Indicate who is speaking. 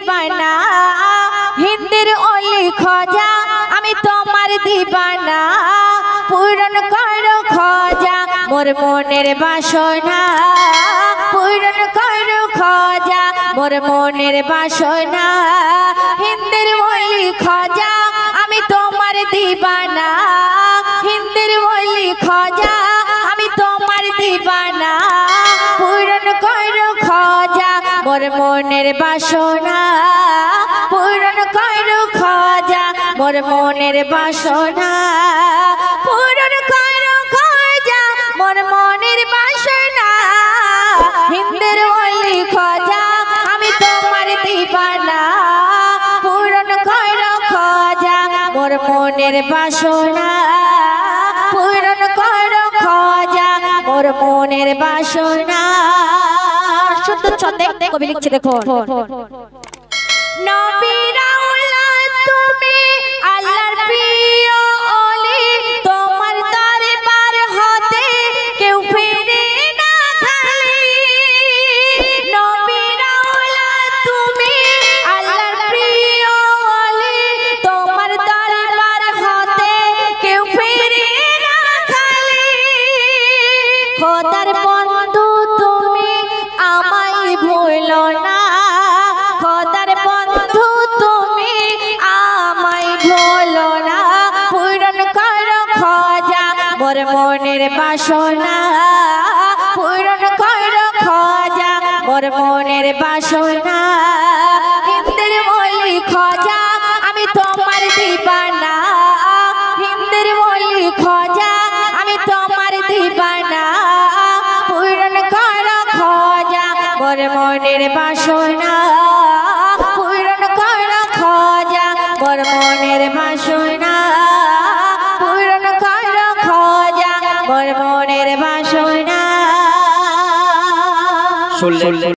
Speaker 1: দিবানা হিন্দের অলি খোঁজা আমি তোমার দিবানা পূরণ করো খোঁজা মোর মনের বাসনা পূরণ করো খোঁজা মোর মনের বাসনা হিন্দের অলি খোঁজা আমি তোমার দিবানা হিন্দের অলি খোঁজা আমি তোমার দিবানা পূরণ করো খোঁজা মোর মনের বাসনা পূরণ করো খোঁজা মোর মনের বাসনা পূরণ করো খোঁজা মোর মনের বাসনা হিন্দের অলি খোঁজা আমি তোমার দিবানা পূরণ করো খোঁজা মোর মনের বাসনা পূরণ করো খোঁজা মোর মনের বাসনা। শুদ্ধ ছন্দে কবি লিখছে দেখো নবীর আওলাদ তুমি আল্লাহর প্রিয় ওলি তোমার দরবার হতে কেউ ফিরে না খালি নবীর আওলাদ তুমি আল্লাহর প্রিয় ওলি তোমার দরবার হতে কেউ ফিরে না খালি খোদার বন্ধু তুমি আমায় ভুলো না খোদার বন্ধু তুমি আমায় ভুলো না পূরণ করো খোঁজা মোর মনের বাসনা পূরণ করো খোঁজা মোর মনের বাসনা হিন্দের অলি খোঁজা আমি তোমার দিবানা হিন্দের অলি খোঁজা আমি তোমার দিবানা পূরণ করো খোঁজা মোর মনের বাসনা পূরণ করো খোঁজা মোর মনের বাসনা পূরণ করো খোঁজা মোর মনের বাসনা।